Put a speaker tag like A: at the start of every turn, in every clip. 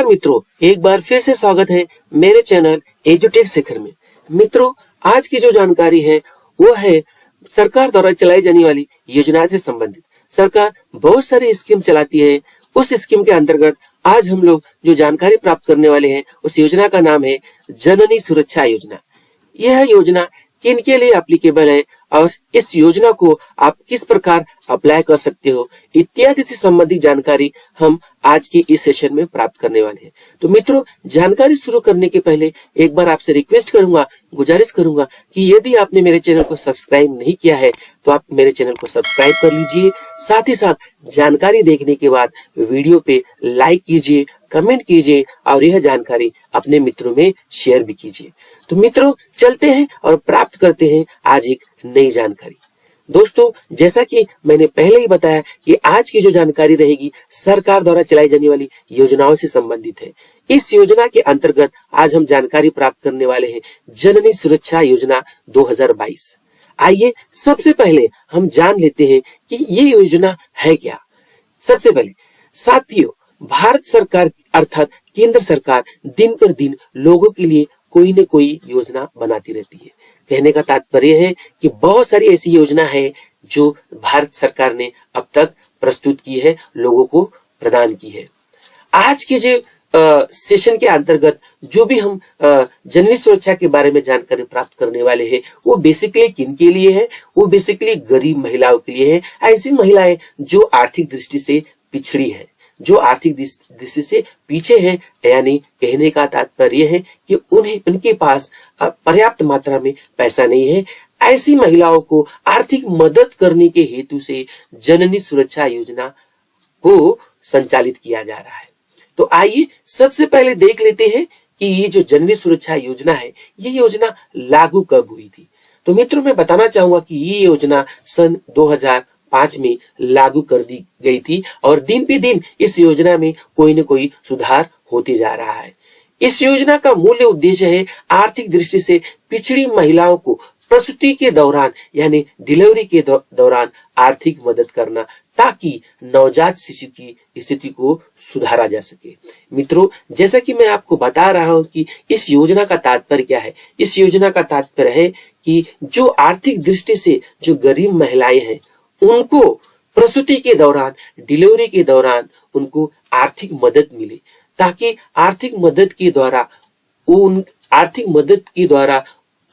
A: नमस्कार मित्रों, एक बार फिर से स्वागत है मेरे चैनल एजुटेक शिखर में। मित्रों, आज की जो जानकारी है वो है सरकार द्वारा चलाई जाने वाली योजना से संबंधित। सरकार बहुत सारी स्कीम चलाती है। उस स्कीम के अंतर्गत आज हम लोग जो जानकारी प्राप्त करने वाले हैं उस योजना का नाम है जननी सुरक्षा योजना। यह योजना किन के लिए एप्लीकेबल है और इस योजना को आप किस प्रकार अप्लाई कर सकते हो इत्यादि से संबंधित जानकारी हम आज के इस सेशन में प्राप्त करने वाले हैं। तो मित्रों, जानकारी शुरू करने के पहले एक बार आपसे रिक्वेस्ट करूंगा, गुजारिश करूंगा कि यदि आपने मेरे चैनल को सब्सक्राइब नहीं किया है तो आप मेरे चैनल को सब्सक्राइब कर लीजिए। साथ ही साथ जानकारी देखने के बाद वीडियो पे लाइक कीजिए, कमेंट कीजिए और यह जानकारी अपने मित्रों में शेयर भी कीजिए। तो मित्रों, चलते हैं और प्राप्त करते हैं आज एक नई जानकारी। दोस्तों, जैसा कि मैंने पहले ही बताया कि आज की जो जानकारी रहेगी सरकार द्वारा चलाई जाने वाली योजनाओं से संबंधित है। इस योजना के अंतर्गत आज हम जानकारी प्राप्त करने वाले हैं जननी सुरक्षा योजना 2022। आइए सबसे पहले हम जान लेते हैं कि ये योजना है क्या। सबसे पहले साथियों, भारत सरकार अर्थात केंद्र सरकार दिन पर दिन लोगों के लिए कोई न कोई योजना बनाती रहती है। कहने का तात्पर्य है कि बहुत सारी ऐसी योजना है जो भारत सरकार ने अब तक प्रस्तुत की है, लोगों को प्रदान की है। आज के जो सेशन के अंतर्गत जो भी हम जननी सुरक्षा के बारे में जानकारी प्राप्त करने वाले हैं वो बेसिकली किन के लिए है? वो बेसिकली गरीब महिलाओं के लिए है। ऐसी महिलाएं जो आर्थिक दृष्टि से पिछड़ी है, जो आर्थिक दृष्टि से पीछे हैं, यानी कहने का तात्पर्य है कि उनके पास पर्याप्त मात्रा में पैसा नहीं है। ऐसी महिलाओं को आर्थिक मदद करने के हेतु से जननी सुरक्षा योजना को संचालित किया जा रहा है। तो आइए सबसे पहले देख लेते हैं कि ये जो जननी सुरक्षा योजना है, ये योजना लागू कब हुई थी। तो मित्रों, मैं बताना चाहूंगा कि ये योजना सन 2005 में लागू कर दी गई थी और दिन पे दिन इस योजना में कोई न कोई सुधार होते जा रहा है। इस योजना का मूल उद्देश्य है आर्थिक दृष्टि से पिछड़ी महिलाओं को प्रसूति के दौरान यानी डिलीवरी के दौरान आर्थिक मदद करना, ताकि नवजात शिशु की स्थिति को सुधारा जा सके। मित्रों, जैसा कि मैं आपको बता रहा हूं कि इस योजना का तात्पर्य क्या है। इस योजना का तात्पर्य है कि जो आर्थिक दृष्टि से जो गरीब महिलाएं हैं उनको प्रसूति के दौरान, डिलीवरी के दौरान उनको आर्थिक मदद मिले, ताकि आर्थिक मदद की द्वारा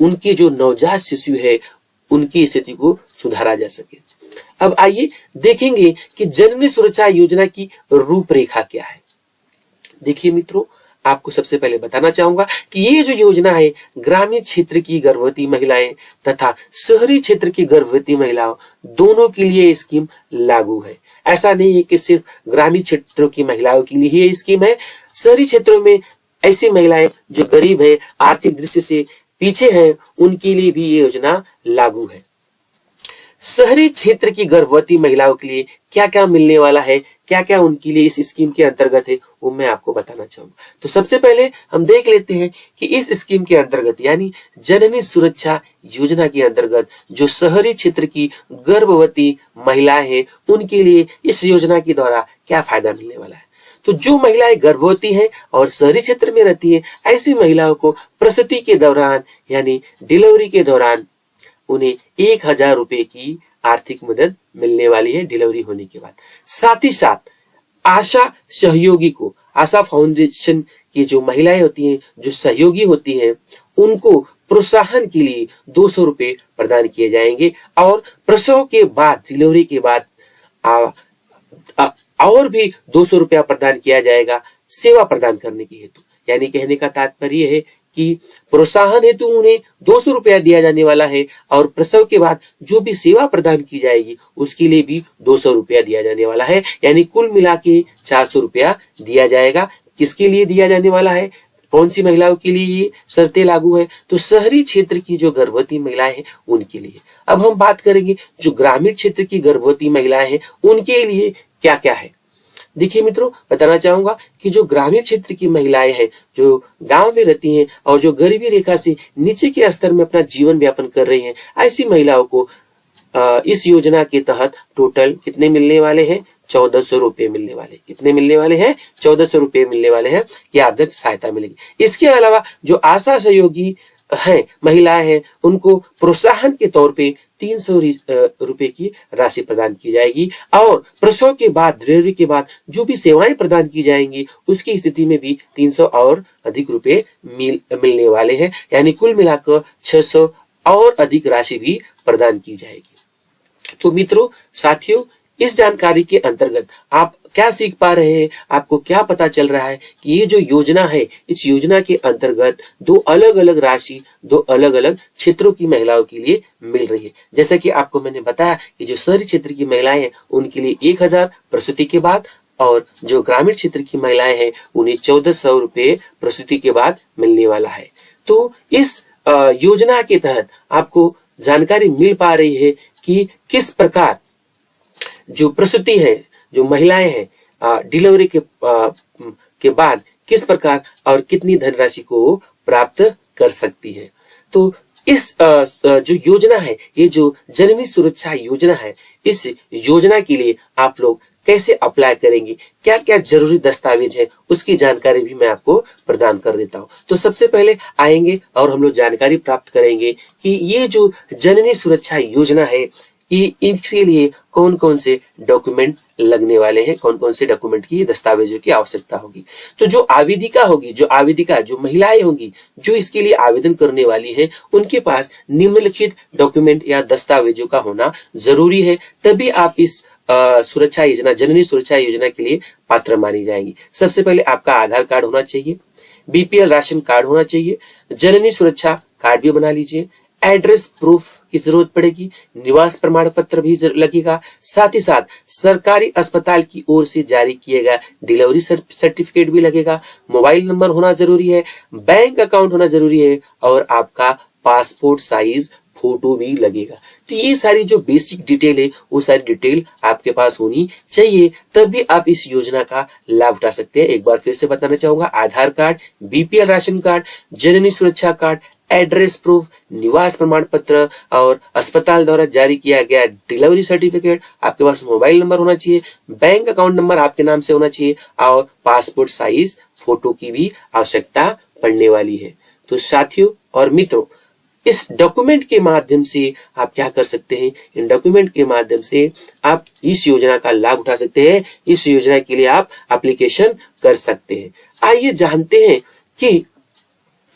A: उनके जो नवजात शिशु है उनकी स्थिति को सुधारा जा सके। अब आइए देखेंगे कि जननी सुरक्षा योजना की रूपरेखा क्या है। देखिए मित्रों, आपको सबसे पहले बताना चाहूंगा कि ये जो योजना है ग्रामीण क्षेत्र की गर्भवती महिलाएं तथा शहरी क्षेत्र की गर्भवती महिलाओं दोनों के लिए स्कीम लागू है। ऐसा नहीं है कि सिर्फ ग्रामीण क्षेत्रों की महिलाओं के लिए ही स्कीम है। शहरी क्षेत्रों में ऐसी महिलाएं जो गरीब है, आर्थिक दृष्टि से पीछे हैं, उनके लिए भी ये योजना लागू है। शहरी क्षेत्र की गर्भवती महिलाओं के लिए क्या क्या मिलने वाला है, क्या क्या उनके लिए इस स्कीम के अंतर्गत है, वो मैं आपको बताना चाहूंगा। तो सबसे पहले हम देख लेते हैं कि इस स्कीम के अंतर्गत यानी जननी सुरक्षा योजना के अंतर्गत जो शहरी क्षेत्र की गर्भवती महिलाएं हैं उनके लिए इस योजना के द्वारा क्या फायदा मिलने वाला है। तो जो महिलाएं गर्भवती हैं और शहरी क्षेत्र में रहती हैं, ऐसी महिलाओं को प्रसूति के दौरान यानी डिलीवरी के दौरान उन्हें 1000 रुपए की आर्थिक मदद मिलने वाली है डिलीवरी होने के बाद। साथ ही साथ आशा सहयोगी को, आशा फाउंडेशन की जो महिलाएं होती हैं, जो सहयोगी होती हैं, उनको प्रोत्साहन के लिए 200 रुपए प्रदान किए जाएंगे और प्रसव के बाद, डिलीवरी के बाद और भी 200 रुपया प्रदान किया जाएगा सेवा प्रदान करने के हेतु। यानी कहने का तात्पर्य है कि प्रोत्साहन हेतु उन्हें 200 रुपया दिया जाने वाला है और प्रसव के बाद जो भी सेवा प्रदान की जाएगी उसके लिए भी 200 रुपया दिया जाने वाला है। यानी कुल मिला के 400 रुपया दिया जाएगा। किसके लिए दिया जाने वाला है, कौन सी महिलाओं के लिए ये शर्तें लागू है? तो शहरी क्षेत्र की जो गर्भवती महिलाएं हैं उनके लिए। अब हम बात करेंगे जो ग्रामीण क्षेत्र की गर्भवती महिलाएं हैं उनके लिए क्या क्या है। देखिए मित्रों, बताना चाहूंगा कि जो ग्रामीण क्षेत्र की महिलाएं हैं, जो गांव में रहती हैं और जो गरीबी रेखा से नीचे के स्तर में अपना जीवन यापन कर रही हैं, ऐसी महिलाओं को इस योजना के तहत टोटल कितने मिलने वाले हैं? 1400 रुपए मिलने वाले। कितने मिलने वाले हैं? 1400 रुपए मिलने वाले हैं कि आर्थिक सहायता मिलेगी। इसके अलावा जो आशा सहयोगी हैं, महिलाएं हैं, उनको प्रोत्साहन के तौर पे 300 रुपए की राशि प्रदान की जाएगी। और प्रसव के बाद, डिलीवरी के बाद जो भी सेवाएं प्रदान की जाएंगी उसकी स्थिति में भी 300 और अधिक रुपए मिलने वाले हैं। यानी कुल मिलाकर 600 और अधिक राशि भी प्रदान की जाएगी। तो मित्रों, साथियों, इस जानकारी के अंतर्गत आप क्या सीख पा रहे हैं? आपको क्या पता चल रहा है कि ये जो योजना है, इस योजना के अंतर्गत दो अलग अलग राशि, दो अलग अलग क्षेत्रों की महिलाओं के लिए मिल रही है। जैसा कि आपको मैंने बताया कि जो शहरी क्षेत्र की महिलाएं हैं उनके लिए 1000 प्रसूति के बाद, और जो ग्रामीण क्षेत्र की महिलाएं हैं उन्हें 1400 रुपए प्रसूति के बाद मिलने वाला है। तो इस योजना के तहत आपको जानकारी मिल पा रही है कि किस प्रकार जो प्रसूति है, जो महिलाएं हैं, डिलीवरी के बाद किस प्रकार और कितनी धनराशि को प्राप्त कर सकती है। तो इस जो योजना है, ये जो जननी सुरक्षा योजना है, इस योजना के लिए आप लोग कैसे अप्लाई करेंगे, क्या क्या जरूरी दस्तावेज है, उसकी जानकारी भी मैं आपको प्रदान कर देता हूँ। तो सबसे पहले आएंगे और हम लोग जानकारी प्राप्त करेंगे कि ये जो जननी सुरक्षा योजना है, इसके लिए कौन कौन से डॉक्यूमेंट लगने वाले हैं, कौन कौन से डॉक्यूमेंट की, दस्तावेजों की आवश्यकता होगी। तो जो आवेदिका होगी, जो महिलाएं होंगी जो इसके लिए आवेदन करने वाली हैं, उनके पास निम्नलिखित डॉक्यूमेंट या दस्तावेजों का होना जरूरी है, तभी आप इस सुरक्षा योजना, जननी सुरक्षा योजना के लिए पात्र मानी जाएंगी। सबसे पहले आपका आधार कार्ड होना चाहिए, बीपीएल राशन कार्ड होना चाहिए, जननी सुरक्षा कार्ड भी बना लीजिए, एड्रेस प्रूफ की जरूरत पड़ेगी, निवास प्रमाण पत्र भी लगेगा, साथ ही साथ सरकारी अस्पताल की ओर से जारी किए गए डिलीवरी सर्टिफिकेट भी लगेगा, मोबाइल नंबर होना जरूरी है, बैंक अकाउंट होना जरूरी है, और आपका पासपोर्ट साइज फोटो भी लगेगा। तो ये सारी जो बेसिक डिटेल है, वो सारी डिटेल आपके पास होनी चाहिए, तभी आप इस योजना का लाभ उठा सकते हैं। एक बार फिर से बताना चाहूंगा, आधार कार्ड, बीपीएल राशन कार्ड, जननी सुरक्षा कार्ड, एड्रेस प्रूफ, निवास प्रमाण पत्र और अस्पताल द्वारा जारी किया गया डिलीवरी सर्टिफिकेट, आपके पास मोबाइल नंबर होना चाहिए, बैंक अकाउंट नंबर आपके नाम से होना चाहिए, और पासपोर्ट साइज फोटो की भी आवश्यकता पड़ने वाली है। तो साथियों और मित्रों, इस डॉक्यूमेंट के माध्यम से आप क्या कर सकते हैं? इन डॉक्यूमेंट के माध्यम से आप इस योजना का लाभ उठा सकते हैं, इस योजना के लिए आप एप्लीकेशन कर सकते हैं। आइए जानते हैं कि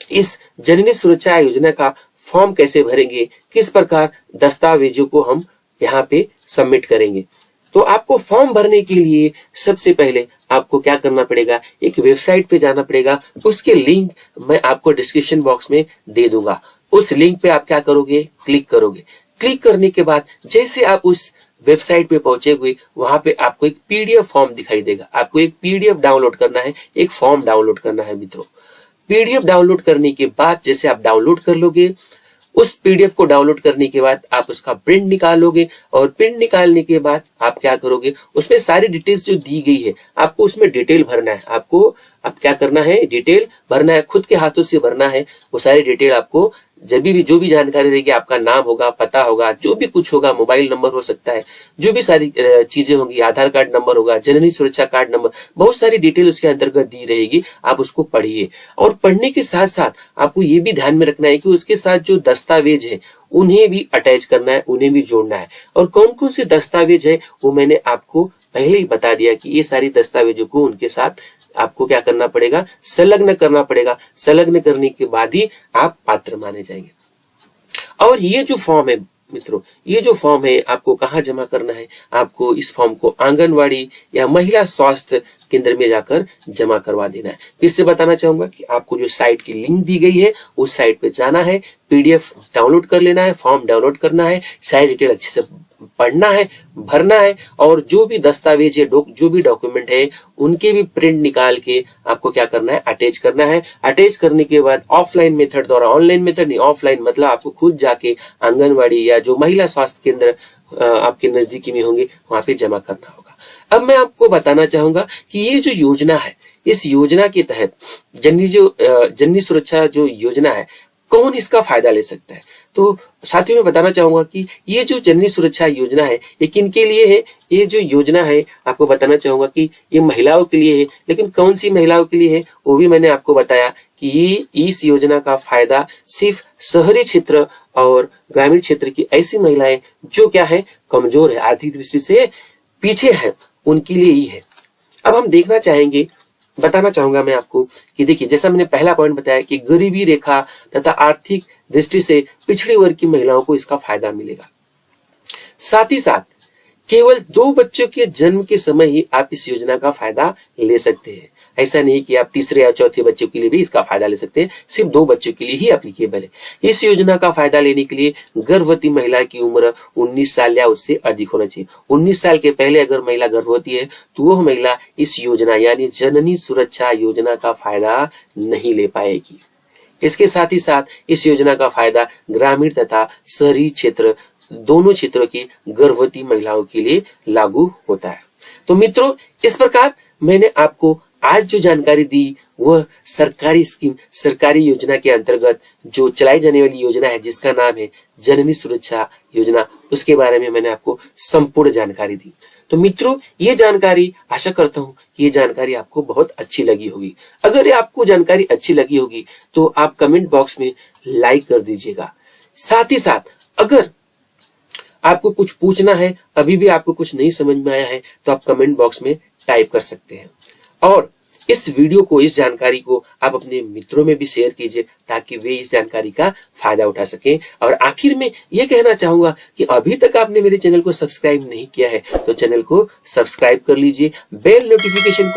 A: इस जननी सुरक्षा योजना का फॉर्म कैसे भरेंगे, किस प्रकार दस्तावेजों को हम यहाँ पे सबमिट करेंगे। तो आपको फॉर्म भरने के लिए सबसे पहले आपको क्या करना पड़ेगा, एक वेबसाइट पे जाना पड़ेगा, उसके लिंक मैं आपको डिस्क्रिप्शन बॉक्स में दे दूंगा। उस लिंक पे आप क्या करोगे, क्लिक करोगे। क्लिक करने के बाद जैसे आप उस वेबसाइट पे पहुंचेगे, वहां पे आपको एक पीडीएफ फॉर्म दिखाई देगा। आपको एक पीडीएफ डाउनलोड करना है, एक फॉर्म डाउनलोड करना है मित्रों। पीडीएफ डाउनलोड करने के बाद जैसे आप डाउनलोड कर लोगे, उस पीडीएफ को डाउनलोड करने के बाद आप उसका प्रिंट निकालोगे, और प्रिंट निकालने के बाद आप क्या करोगे, उसमें सारी डिटेल्स जो दी गई है आपको उसमें डिटेल भरना है। आपको अब क्या करना है, डिटेल भरना है, खुद के हाथों से भरना है। वो सारी डिटेल आपको जब भी जो भी जानकारी रहेगी, आपका नाम होगा, पता होगा, जो भी कुछ होगा, मोबाइल नंबर हो सकता है, जो भी सारी चीजें होंगी, आधार कार्ड नंबर होगा, जननी सुरक्षा कार्ड नंबर, बहुत सारी डिटेल उसके अंतर्गत दी रहेगी। आप उसको पढ़िए, और पढ़ने के साथ साथ आपको ये भी ध्यान में रखना है कि उसके साथ जो दस्तावेज है उन्हें भी अटैच करना है, उन्हें भी जोड़ना है। और कौन कौन से दस्तावेज है वो मैंने आपको पहले ही बता दिया कि ये सारी दस्तावेजों को उनके साथ आपको क्या करना पड़ेगा, संलग्न करना पड़ेगा। संलग्न करने के बाद ही आप पात्र माने जाएंगे। और ये जो फॉर्म है मित्रों, ये जो फॉर्म है आपको कहाँ जमा करना है, आपको इस फॉर्म को आंगनवाड़ी या महिला स्वास्थ्य केंद्र में जाकर जमा करवा देना है। फिर से बताना चाहूंगा कि आपको जो साइट की लिंक दी गई है उस साइट पे जाना है, पीडीएफ डाउनलोड कर लेना है, फॉर्म डाउनलोड करना है, सारी डिटेल अच्छे से पढ़ना है, भरना है, और जो भी दस्तावेज है, जो भी डॉक्यूमेंट है, उनके भी प्रिंट निकाल के आपको क्या करना है, अटैच करना है। अटैच करने के बाद ऑफलाइन मेथड द्वारा, ऑनलाइन मेथड नहीं, ऑफलाइन मतलब आपको खुद जाके आंगनवाड़ी या जो महिला स्वास्थ्य केंद्र आपके नजदीकी में होंगे वहां पे जमा करना होगा। अब मैं आपको बताना चाहूंगा कि ये जो योजना है, इस योजना के तहत जननी सुरक्षा जो योजना है, कौन इसका फायदा ले सकता है। तो साथियों मैं बताना चाहूंगा कि ये जो जननी सुरक्षा योजना है ये किन के लिए है। ये जो योजना है आपको बताना चाहूंगा कि ये महिलाओं के लिए है, लेकिन कौन सी महिलाओं के लिए है वो भी मैंने आपको बताया कि ये इस योजना का फायदा सिर्फ शहरी क्षेत्र और ग्रामीण क्षेत्र की ऐसी महिलाएं जो क्या है कमजोर है, आर्थिक दृष्टि से पीछे है, उनके लिए ही है। अब हम देखना चाहेंगे, बताना चाहूंगा मैं आपको कि देखिए जैसा मैंने पहला पॉइंट बताया कि गरीबी रेखा तथा आर्थिक दृष्टि से पिछड़ी वर्ग की महिलाओं को इसका फायदा मिलेगा। साथ ही साथ केवल 2 बच्चों के जन्म के समय ही आप इस योजना का फायदा ले सकते हैं। ऐसा नहीं कि आप तीसरे या चौथे बच्चों के लिए भी इसका फायदा ले सकते हैं, सिर्फ 2 बच्चों के लिए ही एप्लीकेबल है। इस योजना का फायदा लेने के लिए गर्भवती महिला की उम्र 19 साल या उससे अधिक होना चाहिए। 19 साल के पहले अगर महिला गर्भवती है तो वह महिला इस योजना यानी जननी सुरक्षा योजना का फायदा नहीं ले पाएगी। इसके साथ ही साथ इस योजना का फायदा ग्रामीण तथा शहरी क्षेत्र दोनों क्षेत्रों की गर्भवती महिलाओं के लिए लागू होता है। तो मित्रों इस प्रकार मैंने आपको आज जो जानकारी दी वह सरकारी स्कीम, सरकारी योजना के अंतर्गत जो चलाई जाने वाली योजना है जिसका नाम है जननी सुरक्षा योजना, उसके बारे में मैंने आपको संपूर्ण जानकारी दी। तो मित्रों ये जानकारी आशा करता हूं कि ये जानकारी आपको बहुत अच्छी लगी होगी। अगर ये आपको जानकारी अच्छी लगी होगी तो आप कमेंट बॉक्स में लाइक कर दीजिएगा। साथ ही साथ अगर आपको कुछ पूछना है, अभी भी आपको कुछ नहीं समझ में आया है तो आप कमेंट बॉक्स में टाइप कर सकते हैं। और इस वीडियो को, इस जानकारी को आप अपने मित्रों में भी शेयर कीजिए ताकि वे इस जानकारी का फायदा उठा सकें। और आखिर में ये कहना चाहूंगा कि अभी तक आपने मेरे चैनल को सब्सक्राइब नहीं किया है तो चैनल को सब्सक्राइब कर लीजिए, बेल नोटिफिकेशन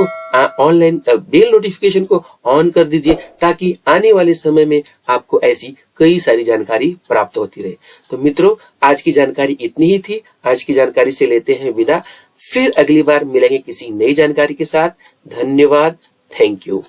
A: को ऑन कर दीजिए ताकि आने वाले समय में आपको ऐसी कई सारी जानकारी प्राप्त होती रहे। तो मित्रों आज की जानकारी इतनी ही थी। आज की जानकारी से लेते हैं विदा, फिर अगली बार मिलेंगे किसी नई जानकारी के साथ। धन्यवाद, थैंक यू।